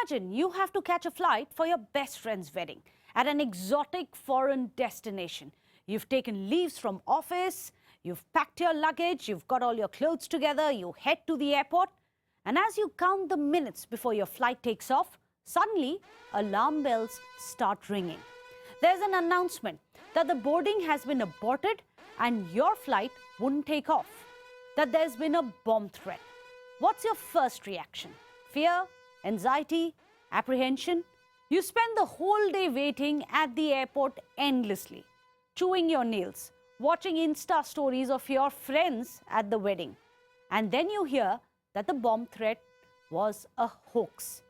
Imagine you have to catch a flight for your best friend's wedding at an exotic foreign destination. You've taken leaves from office, you've packed your luggage, you've got all your clothes together, you head to the airport, and as you count the minutes before your flight takes off, suddenly alarm bells start ringing. There's an announcement that the boarding has been aborted and your flight wouldn't take off, that there's been a bomb threat. What's your first reaction? Fear? Anxiety? Apprehension? You spend the whole day waiting at the airport endlessly, chewing your nails, watching Insta stories of your friends at the wedding. And then you hear that the bomb threat was a hoax.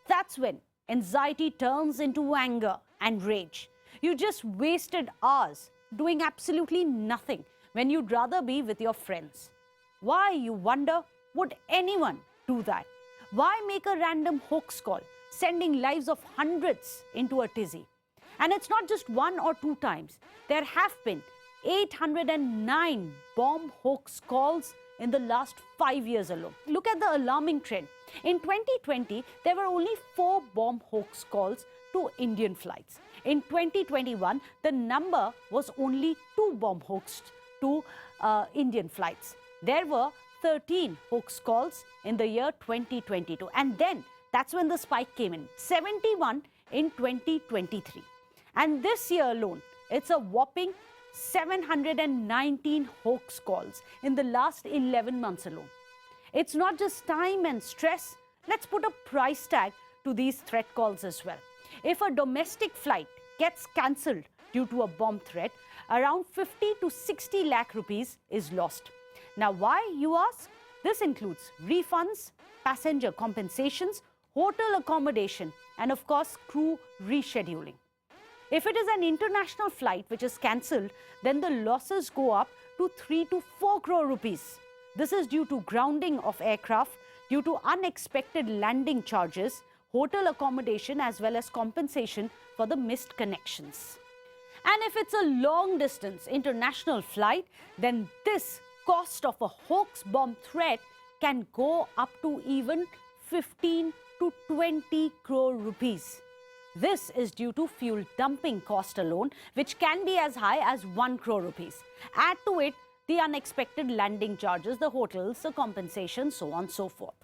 That's when anxiety turns into anger and rage. You just wasted hours doing absolutely nothing when you'd rather be with your friends. Why, you wonder, would anyone do that? Why make a random hoax call, sending lives of hundreds into a tizzy? And it's not just one or two times. There have been 809 bomb hoax calls in the last 5 years alone. Look at the alarming trend. In 2020, there were only 4 bomb hoax calls to Indian flights. In 2021, the number was only 2 bomb hoaxed to Indian flights. There were 13 hoax calls in the year 2022. And then that's when the spike came in, 71 in 2023. And this year alone, it's a whopping 719 hoax calls in the last 11 months alone. It's not just time and stress. Let's put a price tag to these threat calls as well. If a domestic flight gets cancelled due to a bomb threat, around 50 to 60 lakh rupees is lost. Now, why, you ask? This includes refunds, passenger compensations, hotel accommodation, and of course, crew rescheduling. If it is an international flight which is cancelled, then the losses go up to 3 to 4 crore rupees. This is due to grounding of aircraft, due to unexpected landing charges, hotel accommodation, as well as compensation for the missed connections. And if it's a long distance international flight, then this cost of a hoax bomb threat can go up to even 15 to 20 crore rupees. This is due to fuel dumping cost alone, which can be as high as 1 crore rupees. Add to it the unexpected landing charges, the hotels, the compensation, so on and so forth.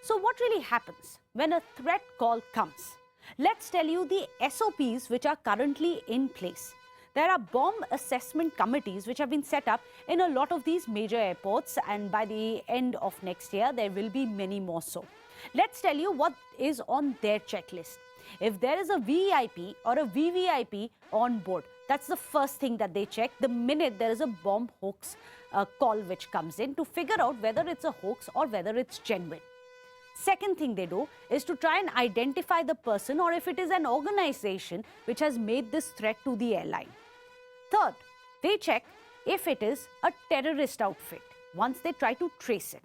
So what really happens when a threat call comes? Let's tell you the SOPs which are currently in place. There are bomb assessment committees which have been set up in a lot of these major airports, and by the end of next year, there will be many more so. Let's tell you what is on their checklist. If there is a VVIP or a VVIP on board, that's the first thing that they check the minute there is a bomb hoax call which comes in, to figure out whether it's a hoax or whether it's genuine. Second thing they do is to try and identify the person, or if it is an organization which has made this threat to the airline. Third, they check if it is a terrorist outfit once they try to trace it.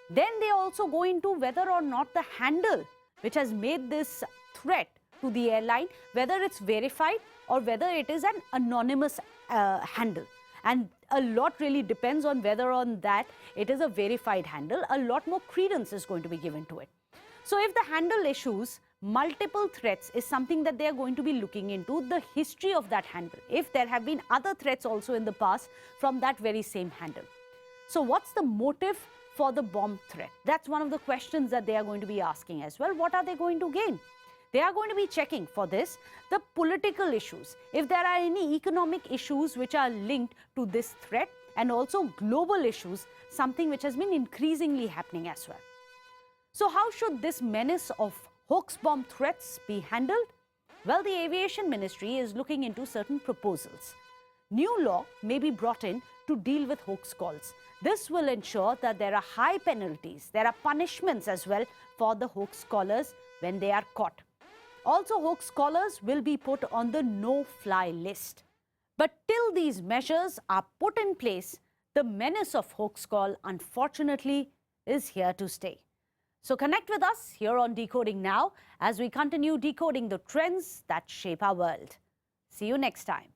Then they also go into whether or not the handle which has made this threat to the airline, whether it's verified or whether it is an anonymous handle. And a lot really depends on whether on that it is a verified handle. A lot more credence is going to be given to it. So if the handle issues multiple threats is something that they are going to be looking into, the history of that handle, if there have been other threats also in the past from that very same handle. So what's the motive for the bomb threat? That's one of the questions that they are going to be asking as well. What are they going to gain? They are going to be checking for this the political issues, if there are any economic issues which are linked to this threat, and also global issues, something which has been increasingly happening as well. So how should this menace of hoax bomb threats be handled? Well, the Aviation Ministry is looking into certain proposals. New law may be brought in to deal with hoax calls. This will ensure that there are high penalties, there are punishments as well for the hoax callers when they are caught. Also, hoax callers will be put on the no-fly list. But till these measures are put in place, the menace of hoax call, unfortunately, is here to stay. So connect with us here on Decoding Now as we continue decoding the trends that shape our world. See you next time.